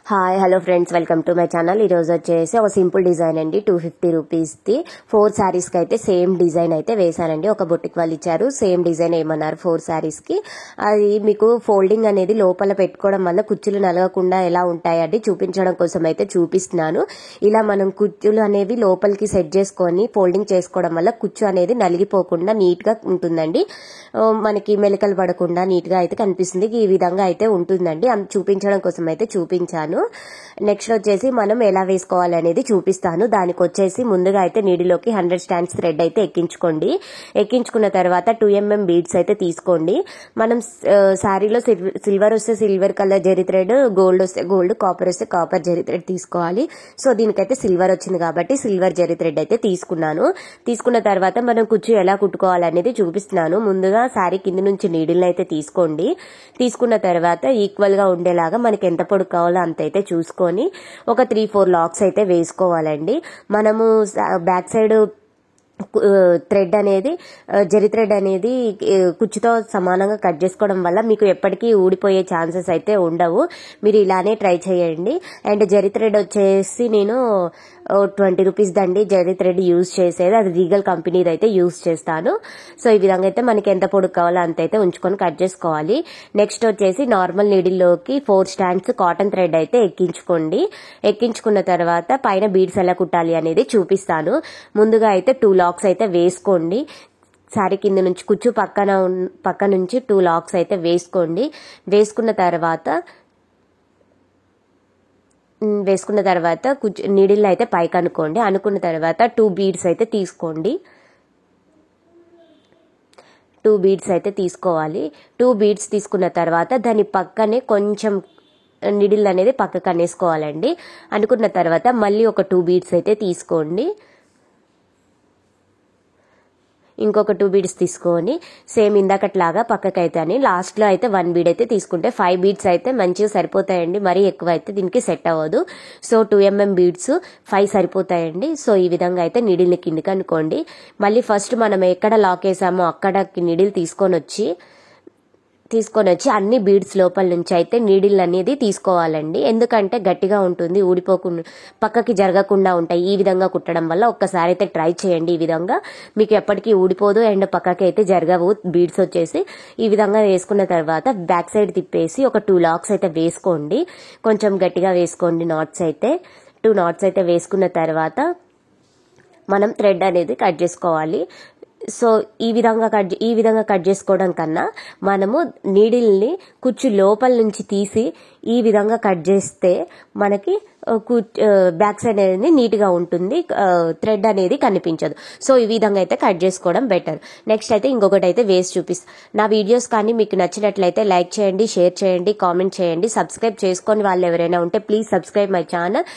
Hi hello friends, welcome to my channel. ఈరోజు వచ్చేసి ఒక సింపుల్ డిజైన్ అండి. 250 రూపీస్ది 4 శారీస్కి అయితే సేమ్ డిజైన్ అయితే వేసానండి. ఒక బొటిక్ వాళ్ళు ఇచ్చారు, సేమ్ డిజైన్ ఏమన్నారు 4 శారీస్కి. అది మీకు ఫోల్డింగ్ అనేది లోపల పెట్టుకోవడం వల్ల కుచ్చులు నలగకుండా ఎలా ఉంటాయండి చూపించడం కోసం అయితే చూపిస్తున్నాను. ఇలా మనం కుచ్చులు అనేవి లోపలికి సెట్ చేసుకొని ఫోల్డింగ్ చేసుకోవడం వల్ల కుచ్చు అనేది నలిగిపోకుండా నీట్గా ఉంటుందండి. మనకి మెలికలు పడకుండా నీట్గా అయితే కనిపిస్తుంది. ఈ విధంగా అయితే ఉంటుందండి. చూపించడం కోసం అయితే చూపించాను. నెక్స్ట్ వచ్చేసి మనం ఎలా వేసుకోవాలి అనేది చూపిస్తాను. దానికి వచ్చేసి ముందుగా అయితే నీడిలోకి 100 స్టాండ్స్ థ్రెడ్ అయితే ఎక్కించుకోండి. ఎక్కించుకున్న తర్వాత 2mm బీడ్స్ అయితే తీసుకోండి. మనం శారీలో సిల్వర్ వస్తే silver colour zari thread, gold వస్తే గోల్డ్, కాపర్ వస్తే కాపర్ జరీ థ్రెడ్ తీసుకోవాలి. సో దీనికైతే సిల్వర్ వచ్చింది కాబట్టి సిల్వర్ జరీ థ్రెడ్ అయితే తీసుకున్నాను. తీసుకున్న తర్వాత మనం కుచ్చు ఎలా కుట్టుకోవాలనేది చూపిస్తున్నాను. ముందుగా శారీ కింద నుంచి నీడిల్ని అయితే తీసుకోండి. తీసుకున్న తర్వాత ఈక్వల్ గా ఉండేలాగా మనకి ఎంత పొడుగు కావాలో అంత అయితే చూసుకొని ఒక 3-4 లాక్స్ అయితే వేసుకోవాలండి. మనము బ్యాక్ సైడ్ థ్రెడ్ అనేది జరీ థ్రెడ్ అనేది కుచ్చుతో సమానంగా కట్ చేసుకోవడం వల్ల మీకు ఎప్పటికీ ఊడిపోయే ఛాన్సెస్ అయితే ఉండవు. మీరు ఇలానే ట్రై చేయండి. అండ్ జరీ థ్రెడ్ వచ్చేసి నేను 20 రూపీస్ దండి జరీ థ్రెడ్ యూజ్ చేసేది. అది రీగల్ కంపెనీది అయితే యూజ్ చేస్తాను. సో ఈ విధంగా అయితే మనకి ఎంత పొడుగు కావాలో అంత అయితే ఉంచుకొని కట్ చేసుకోవాలి. నెక్స్ట్ వచ్చేసి నార్మల్ నీడిల్లోకి 4 స్టాండ్స్ కాటన్ థ్రెడ్ అయితే ఎక్కించుకోండి. ఎక్కించుకున్న తర్వాత పైన బీడ్స్ ఎలా కుట్టాలి అనేది చూపిస్తాను. ముందుగా అయితే 2 లాక్స్ అయితే వేసుకోండి. శారీ కింద నుంచి కుచ్చు పక్క నుంచి 2 లాక్స్ అయితే వేసుకోండి. వేసుకున్న తర్వాత నీడిల్ అయితే పైకి అనుకున్న తర్వాత 2 బీడ్స్ అయితే తీసుకోండి. 2 బీడ్స్ అయితే తీసుకోవాలి. 2 బీడ్స్ తీసుకున్న తర్వాత దాని పక్కనే కొంచెం నీడిల్ అనేది పక్కకు అనేసుకోవాలండి. అనుకున్న తర్వాత మళ్ళీ ఒక 2 బీడ్స్ అయితే తీసుకోండి. ఇంకొక 2 బీడ్స్ తీసుకొని సేమ్ ఇందాకట్లాగా పక్కకైతే అని లాస్ట్లో అయితే 1 బీడ్ అయితే తీసుకుంటే 5 బీడ్స్ అయితే మంచిగా సరిపోతాయండి. మరీ ఎక్కువ అయితే దీనికి సెట్ అవ్వదు. సో 2mm బీడ్స్ 5 సరిపోతాయండి. సో ఈ విధంగా అయితే నీడిల్ని కిందికి అనుకోండి. మళ్ళీ ఫస్ట్ మనం ఎక్కడ లాక్ వేసామో అక్కడకి నీడిల్ తీసుకొని వచ్చి అన్ని బీడ్స్ లోపల నుంచి అయితే నీడిల్ అనేది తీసుకోవాలండి. ఎందుకంటే గట్టిగా ఉంటుంది, ఊడిపోకుండా పక్కకి జరగకుండా ఉంటాయి. ఈ విధంగా కుట్టడం వల్ల ఒక్కసారి అయితే ట్రై చేయండి. ఈ విధంగా మీకు ఎప్పటికీ ఊడిపోదు అండ్ పక్కకి అయితే జరగవు బీడ్స్ వచ్చేసి. ఈ విధంగా వేసుకున్న తర్వాత బ్యాక్ సైడ్ తిప్పేసి ఒక 2 లాక్స్ అయితే వేసుకోండి. కొంచెం గట్టిగా వేసుకోండి నాట్స్ అయితే. 2 నాట్స్ అయితే వేసుకున్న తర్వాత మనం థ్రెడ్ అనేది కట్ చేసుకోవాలి. సో ఈ విధంగా కట్ చేసుకోవడం కన్నా మనము నీడిల్ని కుచ్చు లోపల నుంచి తీసి ఈ విధంగా కట్ చేస్తే మనకి బ్యాక్ సైడ్ అనేది నీట్గా ఉంటుంది, థ్రెడ్ అనేది కనిపించదు. సో ఈ విధంగా అయితే కట్ చేసుకోవడం బెటర్. నెక్స్ట్ అయితే ఇంకొకటి అయితే వేసి చూపిస్తాను. నా వీడియోస్ కానీ మీకు నచ్చినట్లయితే లైక్ చేయండి, షేర్ చేయండి, కామెంట్ చేయండి. సబ్స్క్రైబ్ చేసుకొని వాళ్ళు ఎవరైనా ఉంటే please subscribe my channel.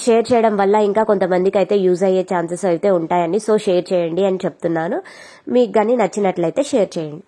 Share చేయడం వల్ల ఇంకా కొంతమందికి అయితే యూజ్ అయ్యే ఛాన్సెస్ అయితే ఉంటాయండి. సో షేర్ చేయండి అని చెప్తున్నాను. మీకు కానీ నచ్చినట్లయితే షేర్ చేయండి.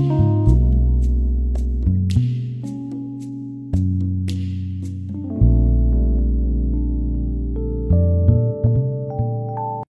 మచ్.